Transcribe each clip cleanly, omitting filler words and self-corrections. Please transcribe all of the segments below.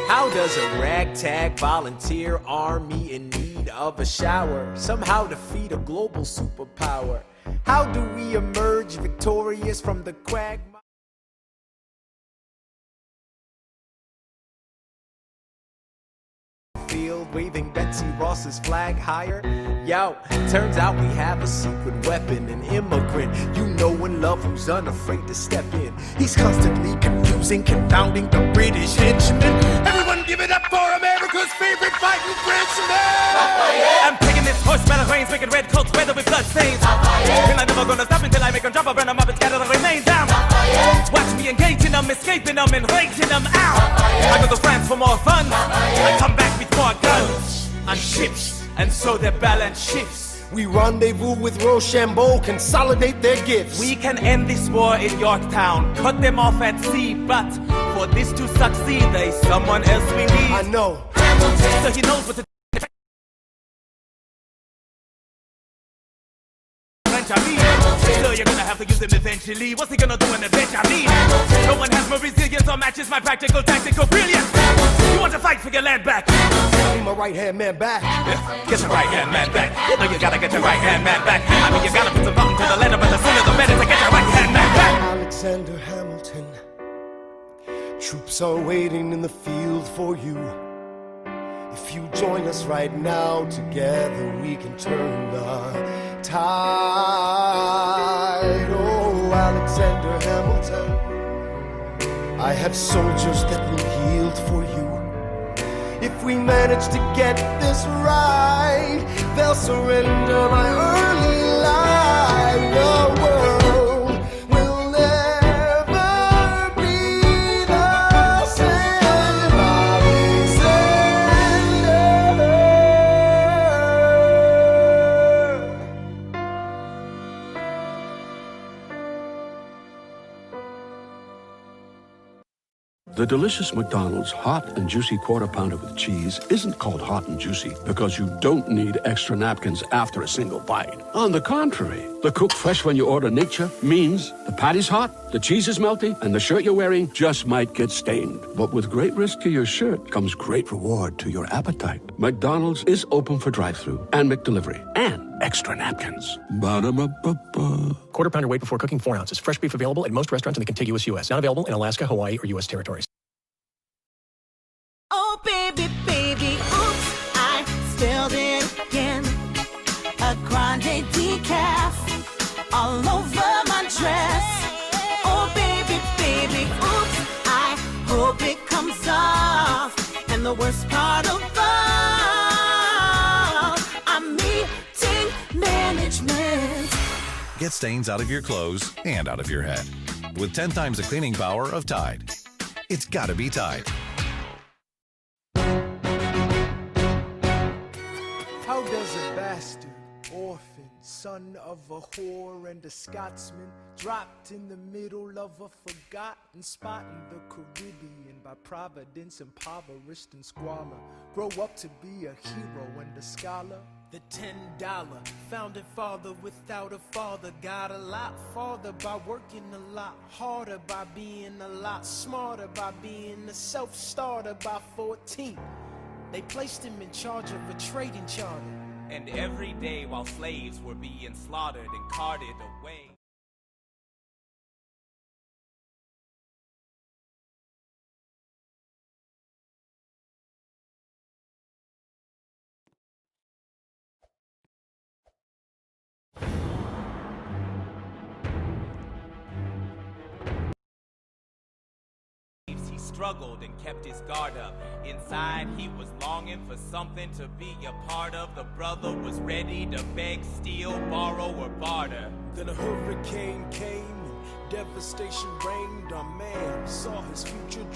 How does a ragtag volunteer army in need of a shower somehow defeat a global superpower? How do we emerge victorious from the quagmire? Field waving Betsy Ross's flag higher. Yo, turns out we have a secret weapon, an immigrant you know and love who's unafraid to step in. He's constantly confusing, confounding the British henchmen. Everyone give it up for America's favorite fighting Frenchman! I'm taking this horse battle reins, making red coats weather with blood stains. And I'm never gonna stop until I make them drop, burn them up and scatter the remains down. Watch me engaging them, escaping them, and raging them out. I go to France for more fun. I come back with more guns on ships, and so their balance shifts. We rendezvous with Rochambeau, consolidate their gifts. We can end this war in Yorktown, cut them off at sea, but for this to succeed, there's someone else we need. I know. So he knows what to do. So you're gonna have to use him eventually. What's he gonna do when eventually? No one has more resilience or matches my practical tactical brilliance. You want to fight for your land back? Need my right-hand man back. Get your right-hand man back. You know you gotta get your right-hand man back. I mean you gotta put some thought into the letter, but the sooner the better to get your right-hand man back. Alexander Hamilton, troops are waiting in the field for you. If you join us right now, together we can turn the tide. Oh, Alexander Hamilton, I have soldiers that will yield for you. If we manage to get this right, they'll surrender my early life. The world will never be the same. The delicious McDonald's hot and juicy quarter pounder with cheese isn't called hot and juicy because you don't need extra napkins after a single bite. On the contrary, the cook fresh when you order nature means the patty's hot, the cheese is melty, and the shirt you're wearing just might get stained. But with great risk to your shirt comes great reward to your appetite. McDonald's is open for drive-thru and McDelivery and extra napkins. Ba-da-ba-ba-ba. Quarter pounder weight before cooking, 4 ounces. Fresh beef available at most restaurants in the contiguous U.S. Not available in Alaska, Hawaii, or U.S. territories. Oh, baby, baby, oops, I spilled it again. A grande decaf all over my dress. Oh, baby, baby, oops, I hope it comes off. And the worst part of all, I'm meeting management. Get stains out of your clothes and out of your head with 10 times the cleaning power of Tide. It's gotta be Tide. How does a bastard, orphan, son of a whore and a Scotsman, dropped in the middle of a forgotten spot in the Caribbean by providence, impoverished and squalor, grow up to be a hero and a scholar? The $10 founding father without a father got a lot farther by working a lot harder, by being a lot smarter, by being a self-starter. By 14, they placed him in charge of a trading charter. And every day while slaves were being slaughtered and carted away. He struggled and kept his guard up. Inside he was longing for something to be a part of. The brother was ready to beg, steal, borrow, or barter. Then a hurricane came and devastation reigned. Our man saw his future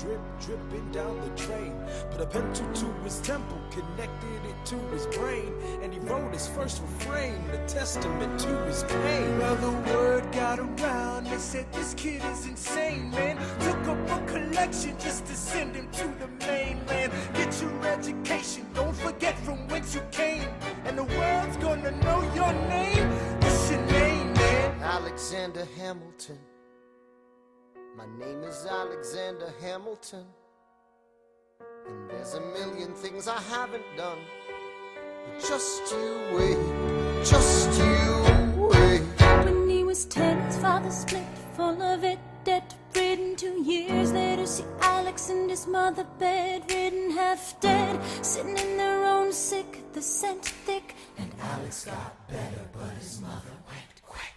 dripping down the drain. Put a pencil to his temple, connected it to his brain, and he wrote his first refrain, a testament to his pain. Well, the word got around, they said this kid is insane, man. Took up a collection just to send him to the mainland. Get your education, don't forget from whence you came, and the world's gonna know your name. What's your name, man? Alexander Hamilton, my My name is Alexander Hamilton, and there's a million things I haven't done. But just you wait, just you wait. When he was 10, his father split, full of it, debt-ridden. 2 years later, see Alex and his mother bedridden, half dead, sitting in their own sick, the scent thick. And Alex got better, but his mother went quick.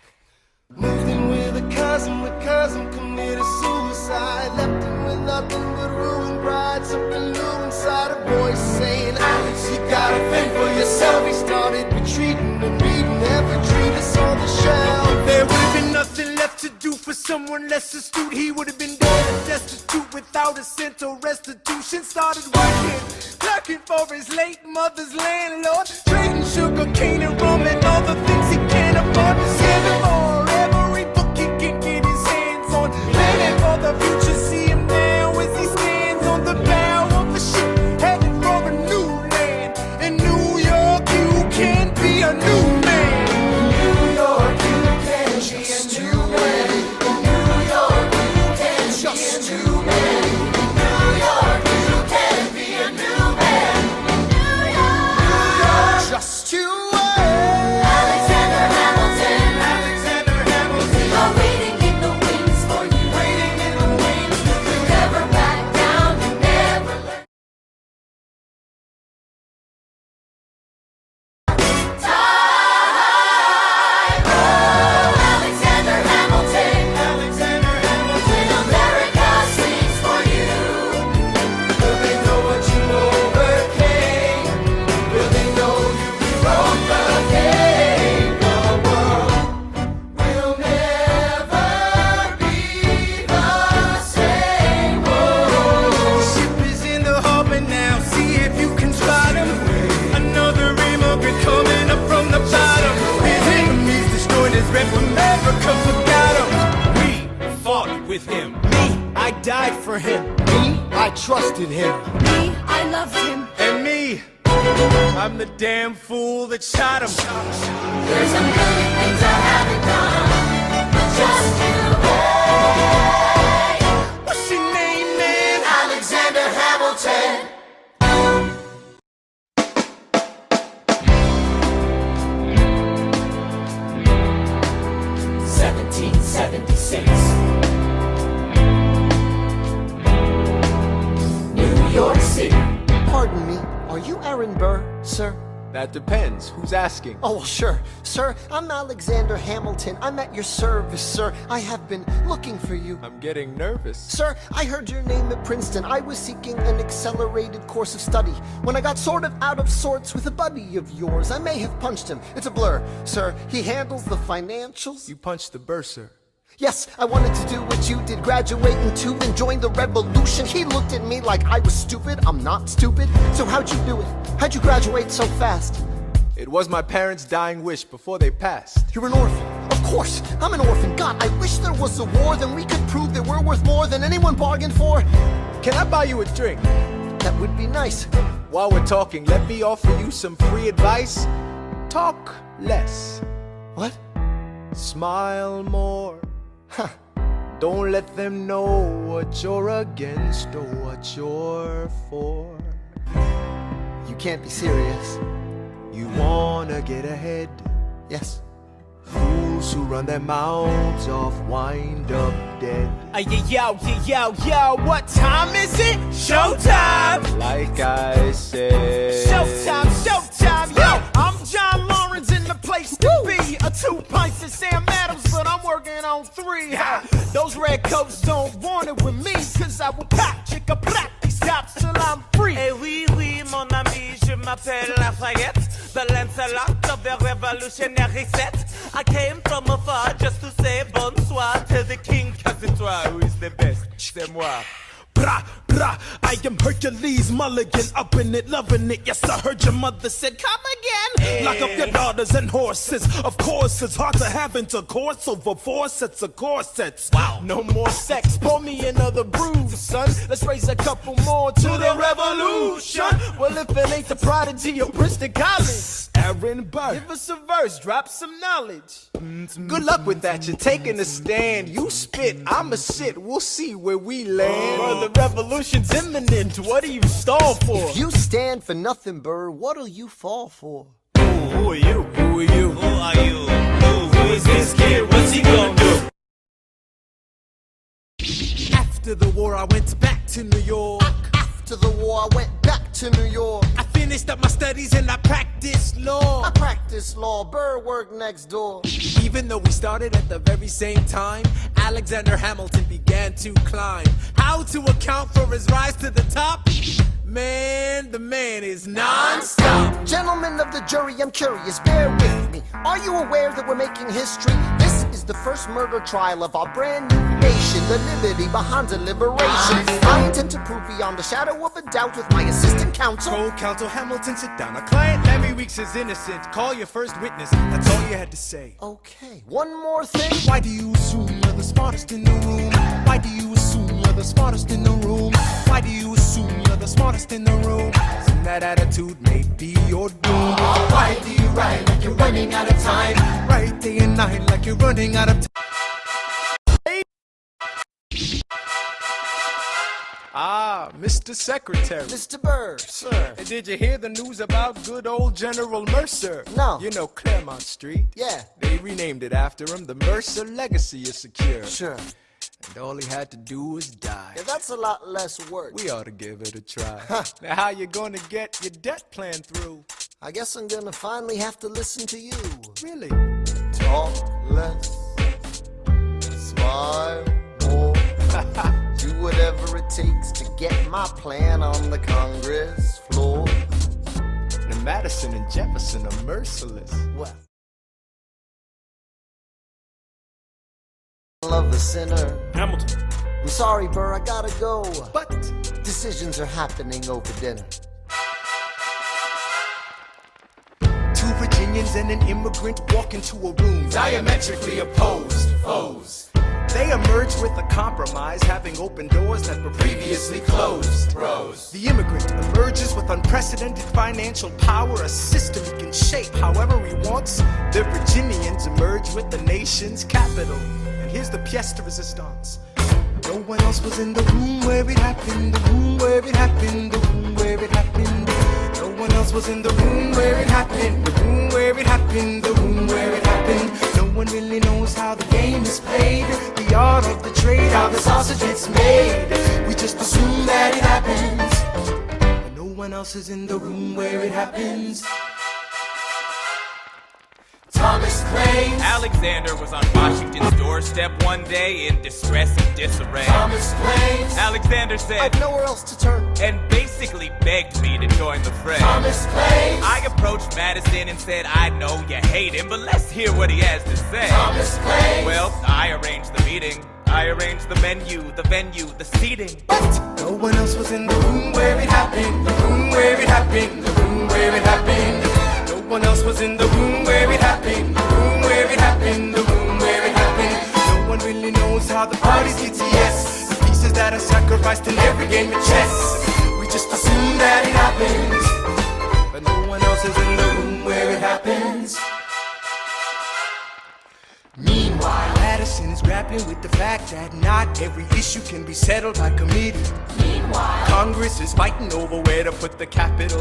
Moved in with a cousin committed suicide. Left him with nothing but ruined pride. Something new inside a voice saying, Alex, you gotta fend for yourself. He started retreating and reading every treatise on the shelf. There would have been nothing left to do for someone less astute. He would have been dead and destitute without a cent or restitution. Started working, clerking for his late mother's landlord, trading sugar cane and rum and all the things he can't afford. Saving for every book he can get his hands on, planning for the future. See him now as he stands on the bow of the ship, headed for a new land. In New York, you can be a new man. New York, you can be a new man. New York, you can just be a new man. New York, you can be a new man. New York, just you wait. Alexander Hamilton, Alexander Hamilton, you're waiting in the wings for you. waiting in the wings. You never back down, you never let Alexander Hamilton, Alexander Hamilton, when America sings for you. will they know what you overcame? Will they know you rewrote the game? The world will never be the same. Oh. Ship is in the harbor now, see if you can spot him. Another immigrant coming up from the bottom. His enemies destroyed his rep, America forgot him. We fought with him. Me, I died for him. Me, I trusted him. Me, I loved him. And me, I'm the damn fool that shot him. There's a million things I haven't done, but just you wait. What's your name, man? Alexander Hamilton. New York City. Pardon me, are you Aaron Burr, sir? That depends. Who's asking? Oh, well, sure. Sir, I'm Alexander Hamilton. I'm at your service, sir. I have been looking for you. I'm getting nervous. Sir, I heard your name at Princeton. I was seeking an accelerated course of study. When I got sort of out of sorts with a buddy of yours, I may have punched him. It's a blur. Sir, he handles the financials. You punched the bursar. Yes, I wanted to do what you did, graduate in 2 and join the revolution. He looked at me like I was stupid. I'm not stupid. So how'd you do it? How'd you graduate so fast? It was my parents' dying wish before they passed. You're an orphan. Of course, I'm an orphan. God, I wish there was a war, then we could prove that we're worth more than anyone bargained for. Can I buy you a drink? That would be nice. While we're talking, let me offer you some free advice. Talk less. What? Smile more. Huh. Don't let them know what you're against or what you're for. You can't be serious. You wanna get ahead. Yes. Fools who run their mouths off wind up dead. Yo, what time is it? Showtime! Like I said. Showtime, yo! I'm John Lawrence in the place to be. A 2 pints of Sam Adams, but I'm working on 3. Ha! Those redcoats don't want it with me, cause I will pop, chicka, plop these cops till I'm free. Eh oui, mon ami, je m'appelle Lafayette, the Lancelot of the revolutionary set. I came from afar just to say bonsoir to the king, cause it's who is the best, c'est moi. Brah, brah, I am Hercules Mulligan, up in it, loving it. Yes, I heard your mother said, come again. Lock up your daughters and horses. Of course, it's hard to have intercourse over 4 sets of corsets. Wow. No more sex, pour me another brew, son. Let's raise a couple more to the revolution. revolution. Well, if it ain't the prodigy of Princeton College, Aaron Burr, give us a verse, drop some knowledge. Good luck with that, you're taking a stand. You spit, I'ma sit, we'll see where we land. Bro, the revolution's imminent, what do you stall for? If you stand for nothing, Burr, what'll you fall for? Who are you? Who are you? Who are you? Who is this kid? What's he gonna do? After the war, I went back to New York. After the war, I went back to New York. I finished up my studies and I practiced law. I practiced law, Burr worked next door. Even though we started at the very same time, Alexander Hamilton began to climb. How to account for his rise to the top? Man, the man is non-stop. Gentlemen of the jury, I'm curious, bear with me. Are you aware that we're making history? This is the first murder trial of our brand new nation, the liberty behind deliberation. I intend to prove beyond the shadow of a doubt with my assistant counsel. Co-counsel Hamilton, sit down. Our client Lemmy Weeks is innocent. Call your first witness. That's all you had to say. Okay, one more thing. Why do you assume you're the smartest in the room? Why do you assume you're the smartest in the room? Why do you assume you're the smartest in the room? And that attitude may be your doom. Why do you write like you're running out of time? Write day and night like you're running out of time. Ah, Mr. Secretary. Mr. Burr, sir. Did you hear the news about good old General Mercer? No. You know Claremont Street? Yeah. They renamed it after him. The Mercer legacy is secure. Sure. And all he had to do was die. Yeah, that's a lot less work. We ought to give it a try. Now how you gonna get your debt plan through? I guess I'm gonna finally have to listen to you. Really? Talk less, smile more. Do whatever it takes to get my plan on the Congress floor. Now Madison and Jefferson are merciless. Well, I love the sinner. Hamilton. I'm sorry, Burr, I gotta go. But Decisions are happening over dinner. two Virginians and an immigrant walk into a room diametrically opposed foes. They emerged with a compromise, having opened doors that were previously closed. Bros. The immigrant emerges with unprecedented financial power, a system he can shape however he wants. The Virginians emerge with the nation's capital. And here's the pièce de résistance. No one else was in the room where it happened, the room where it happened, the room where it happened. No one else was in the room where it happened, the room where it happened, the room where it happened. No one really knows how the game is played, the art of the trade, how the sausage gets made. We just assume that it happens, and no one else is in the room where it happens. Thomas claims Alexander was on Washington's doorstep one day in distress and disarray. Thomas claims Alexander said, I've nowhere else to turn. and basically begged me to join the fray. Thomas claims I approached Madison and said, I know you hate him, but let's hear what he has to say. Thomas claims Well, I arranged the meeting. I arranged the menu, the venue, the seating. But no one else was in the room where it happened, the room where it happened, the room where it happened. No one else was in the room where it happened, the room where it happened, the room where it happened. No one really knows how the parties get to yes. The pieces that are sacrificed in every game of chess. We just assume that it happens, but no one else is in the room where it happens. Meanwhile, Madison is grappling with the fact that not every issue can be settled by committee. Meanwhile, Congress is fighting over where to put the capital.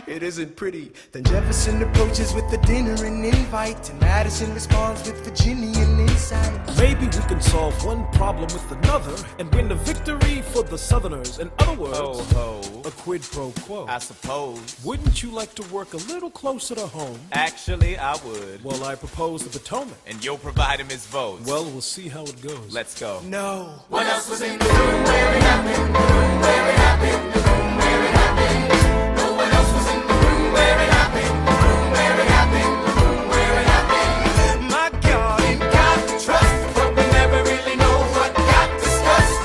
It isn't pretty. Then Jefferson approaches with the dinner and invite, and Madison responds with Virginian insight. Maybe we can solve one problem with another and win a victory for the Southerners. In other words, Ho, a quid pro quo. I suppose. Wouldn't you like to work a little closer to home? Actually, I would. Well, I propose the Potomac. And you'll provide him his votes. Well, we'll see how it goes. Let's go. No. What else was in the room where it happened? The room where it happened. The room where it happened. No one else was in the room where it happened. The room where it happened. The room where it happened. My God, in God to trust, but we never really know what got discussed.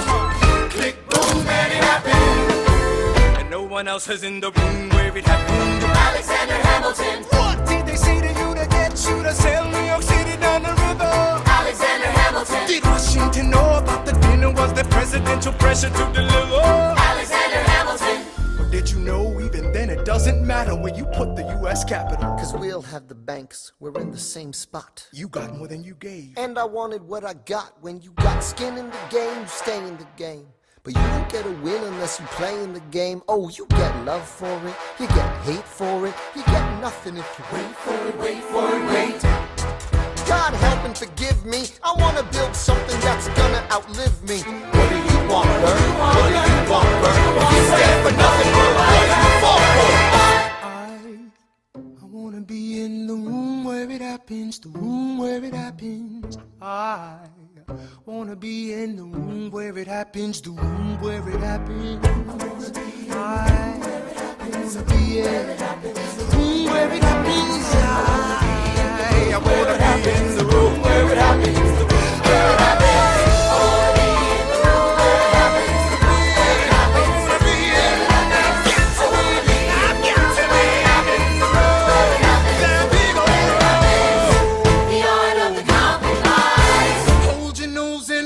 Click, boom, and it happened. And no one else is in the room where it happened. Alexander Hamilton. What did they say to you to get you to sail New York City down the river? Alexander Hamilton. Did Washington know about the dinner? Was there presidential pressure to deliver? Alexander Hamilton. Or But you know, even then it doesn't matter where you put the U.S. Capitol. Cause we'll have the banks, we're in the same spot. You got more than you gave. And I wanted what I got. When you got skin in the game, you stay in the game. But you don't get a win unless you play in the game. Oh, you get love for it, you get hate for it, you get nothing if you wait for it, wait for it, wait. God help and forgive me, I wanna build something that's gonna outlive me. What do you want, Bert? What do you want, Bert? If you stand for nothing, Bert, what do you fall for? I wanna be in the room where it happens, the room where it happens. I wanna be in the room where it happens, the room where it happens. I wanna be in the room where it happens. I wanna be in the room where it happens, the room where it happens.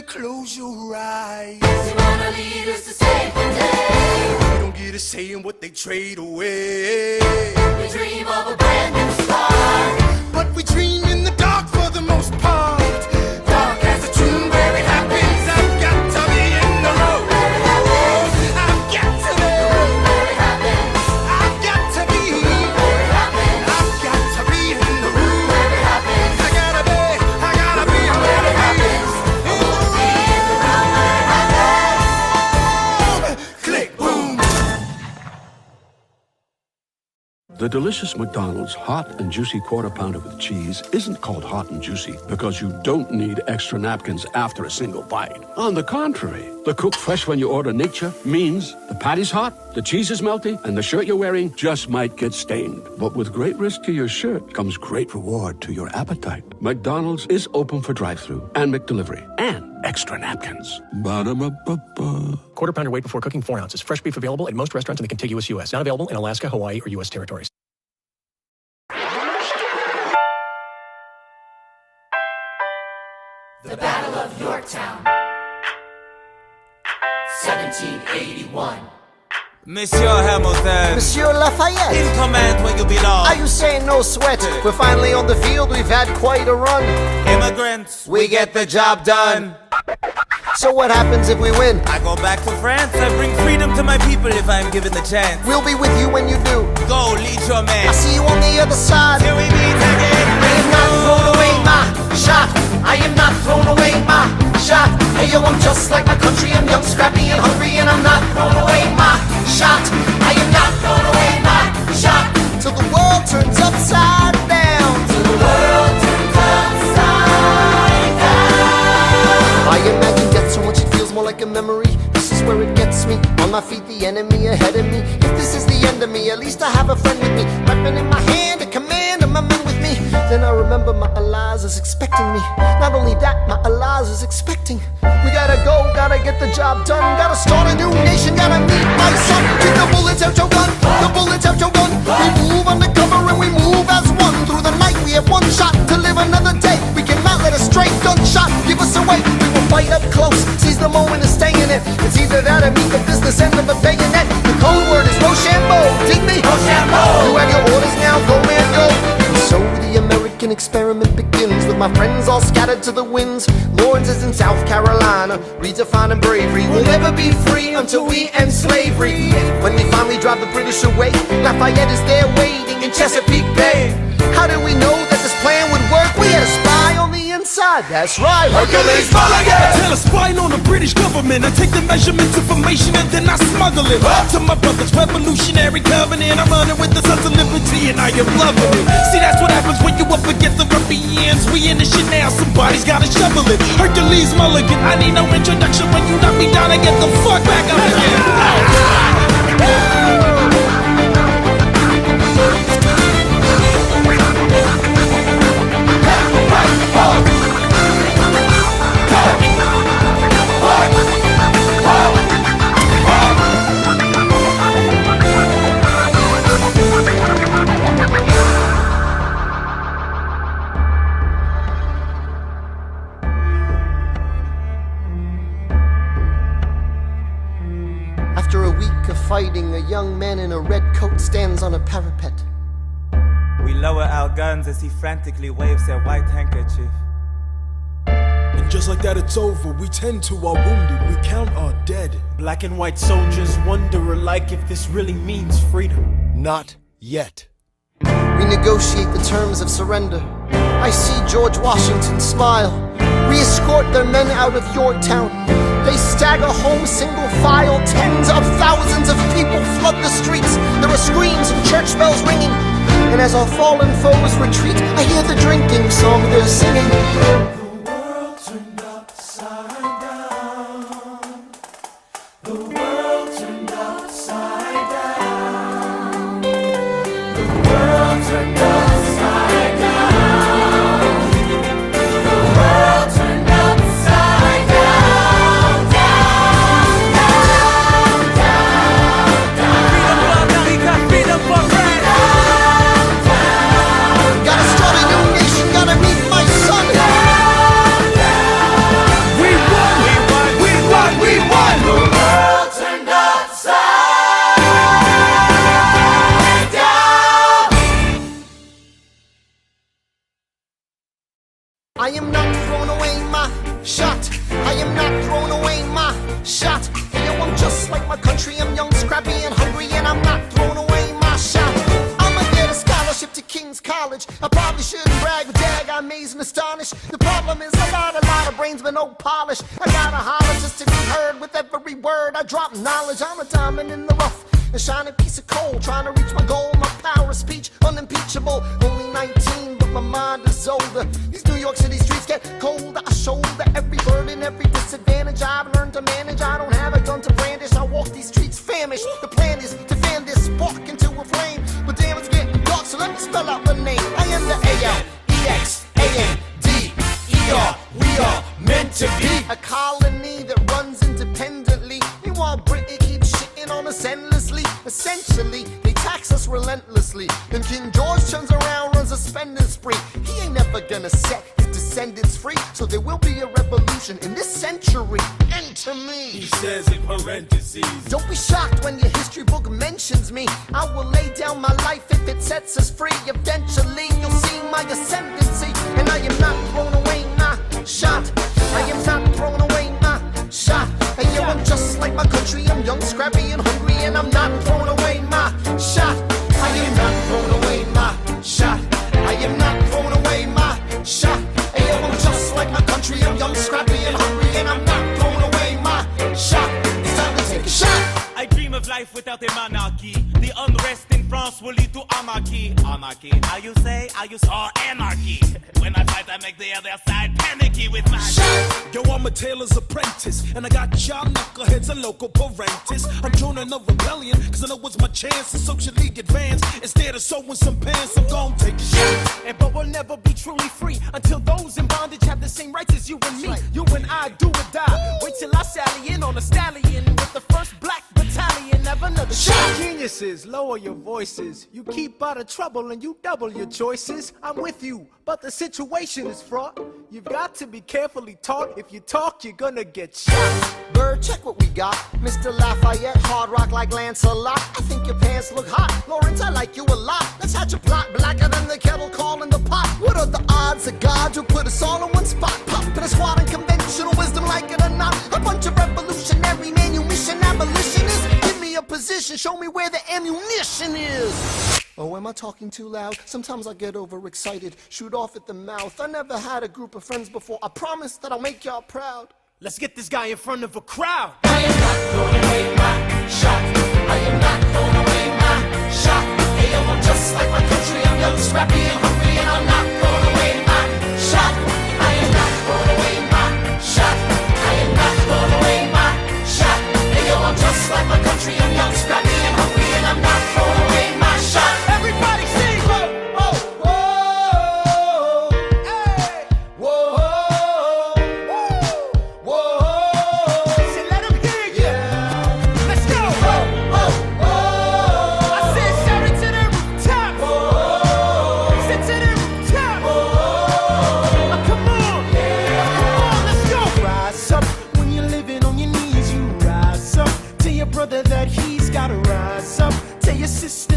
Close your eyes. You want our leaders to save the day. We don't get a say in what they trade away. We dream of a brand new start, but we dream in the dark for the most part. Dark as a tomb where it happens. I've got to be in the room where it happens. I've got to be where it happens. I've got to be where it happens. I've got to be in the room where it happens. I gotta be where it happens. The delicious McDonald's hot and juicy quarter pounder with cheese isn't called hot and juicy because you don't need extra napkins after a single bite. On the contrary, the cook fresh when you order nature means the patty's hot, the cheese is melty, and the shirt you're wearing just might get stained. But with great risk to your shirt comes great reward to your appetite. McDonald's is open for drive-thru and McDelivery and extra napkins. Ba-da-ba-ba-ba. Quarter pounder weight before cooking, 4 ounces. Fresh beef available at most restaurants in the contiguous U.S. Not available in Alaska, Hawaii, or U.S. territories. The Battle of Yorktown, 1781. Monsieur Hamilton, Monsieur Lafayette, in command when you belong. are you saying no sweat? We're finally on the field, we've had quite a run. Immigrants, we get the job done. So what happens if we win? I go back to France, I bring freedom to my people if I'm given the chance. We'll be with you when you do. Go, lead your man. I see you on the other side. Till we meet again. I am not thrown away my shot. I am not thrown away my shot. Hey yo, I'm just like my country. I'm young, scrappy, and hungry, and I'm not thrown away my shot. I am not thrown away my shot. Till the world turns upside down. Till the world turns upside down. I imagine death so much it feels more like a memory. This is where it gets me. On my feet, the enemy ahead of me. If this is the end of me, at least I have a friend with me. Weapon in my hand, a command, and my men with me. Then I remember my Eliza is expecting me. Not only that, my Eliza is expecting. We gotta go, gotta get the job done. Gotta start a new nation, gotta meet my son. Keep the bullets out your gun, the bullets out your gun. We move undercover and we move as one. Through the night we have one shot to live another day. We cannot let a stray gunshot give us away. We will fight up close, seize the moment and stay in it. It's either that or meet the business end of a bayonet. The code word is Rochambeau, dig me? Rochambeau. You have your orders now, go man, go. And so the American experiment begins with my friends all scattered to the winds. Lawrence is in South Carolina, redefining bravery. We'll never be free until we end slavery. When we finally drive the British away, Lafayette is there waiting in Chesapeake Bay. How did we know that this plan would work? We had a spy on the inside, that's right. Hercules Mulligan! I tell a spy on the British government. I take the measurements, information, and then I smuggle it to my brother's revolutionary covenant. I'm running with the Sons of Liberty and I am loving it. See, that's what happens when you up against the ruffians. We in this shit now, somebody's gotta shovel it. Hercules Mulligan, I need no introduction. When you knock me down, I get the fuck back up again. After a week of fighting, a young man man in a red coat stands on a parapet. We lower our guns as he frantically waves their white handkerchief. And just like that it's over, we tend to our wounded, we count our dead. Black and white soldiers wonder alike if this really means freedom. Not yet. We negotiate the terms of surrender. I see George Washington smile. We escort their men out of Yorktown. They stagger home single file. Tens of thousands of people flood the streets. There are screams and church bells ringing. And as our fallen foes retreat, I hear the drinking song they're singing. The world turned upside down. The world turned upside down. The world turned upside down. The world turned upside down. Down, down, down, down. Freedom for America, freedom for France. Gotta start a new nation, gotta meet my son. We won, we won, we won, we won. The world turned upside down. I am not throwing away my shot. I am not throwing away my shot. Hey, yo, I'm just like my country. I'm young, scrappy, and hungry, and I'm not throwing away my shot. I'ma get a scholarship to King's College. I probably shouldn't brag, but dag, I amaze and astonish. The problem is a lot of brains, but no polish. I gotta holler just to be heard with every word. I drop knowledge. I'm a diamond in the rough, a shining piece of coal, trying to reach my goal. My power of speech, unimpeachable. Only 19, but my mind is older. These New York City streets get colder. I shoulder every burden, every disadvantage I've learned to manage. I don't have a gun to brandish. I walk these streets famished. The plan is to fan this spark into a flame. But damn, it's getting dark, so let me spell out the name. I am the A-L-E-X-A-N-D-E-R. We are meant to be a colony that runs independently. Meanwhile, Britain keeps shitting on us endlessly. Essentially, they tax us relentlessly. Then King George turns around, runs a spending spree. He ain't never gonna set his descendants free. So there will be a revolution in this century. Enter me. He says in parentheses. Don't be shocked when your history book mentions me. I will lay down my life if it sets us free. Eventually, you'll see my ascendancy. And I am not throwing away my shot. I am not throwing away my shot. And yo, I'm just like my country. I'm young, scrappy, and hungry, and I'm not throwing away my shot. I am not throwing away my shot. I am not throwing away my shot. And yo, I'm just like my country. I'm young, scrappy, and hungry, and I'm not throwing away my shot. It's time to take a shot. I dream of life without a monarchy. The unrest in France will lead to anarchy. Anarchy, how you say? How you saw anarchy? When I fight, I make the other side panicky with my shot. Yo, I'm a tailor's apprentice, and I got y'all knuckleheads and local parentis. I'm joining a rebellion, cause I know it's my chance to socially advance. Instead of sewing some pants, I'm gon' take a shot. And but we'll never be truly free until those in bondage have the same rights as you and me. You and I do or die. Wait till I sally in on a stallion with the first black battalion. Have another shot. Geniuses, lower your voices. You keep out of trouble and you double your choices. I'm with you, but the situation is fraught. You've got to be carefully taught. If you talk, you're gonna get shot. Bird, check what we got. Mr. Lafayette, hard rock like Lancelot. I think your pants look hot. Lawrence, I like you a lot. Let's hatch a plot blacker than the kettle calling the pot. What are the odds of God who put us all in one spot? Pop in a squad and conventional wisdom, like it or not. A bunch of revolutionary manumission abolitionists. Give me a position, show me where the ammunition is. Oh, am I talking too loud? Sometimes I get overexcited, shoot off at the mouth. I never had a group of friends before. I promise that I'll make y'all proud. Let's get this guy in front of a crowd. I am not throwing away my shot. I am not throwing away my shot. Hey, yo, I'm just like my country. I'm young, scrappy, and hungry, and I'm not throwing away my shot. I am not throwing away my shot. I am not throwing away my shot. Hey, yo, I'm just like my country. I'm young, scrappy, and hungry, and I'm not throwing away my shot. Everybody sing! Whoa, whoa, whoa, hey, whoa, whoa, whoa. Say, let 'em hear you. Let's go! Whoa, whoa, whoa.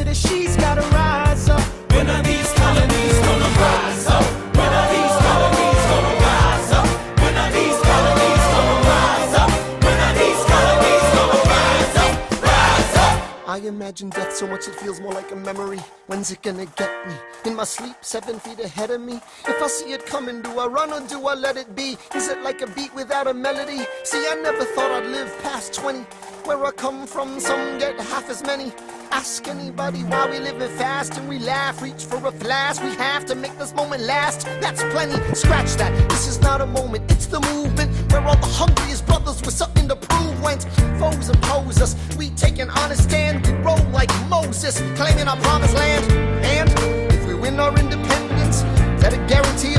that she's gotta rise up. When are these colonies gonna rise up? When are these colonies gonna rise up? When are these colonies gonna rise up? When are these colonies gonna rise up? Rise up! I imagine death so much it feels more like a memory. When's it gonna get me? In my sleep, 7 feet ahead of me. If I see it coming, do I run or do I let it be? Is it like a beat without a melody? See, I never thought I'd live past 20. Where I come from, some get half as many. Ask anybody why we living fast and we laugh, reach for a flash. We have to make this moment last. That's plenty. Scratch that. This is not a moment, it's the movement where all the hungriest brothers with something to prove went. Foes oppose us. We take an honest stand. We roll like Moses, claiming our promised land. And if we win our independence, is that a guarantee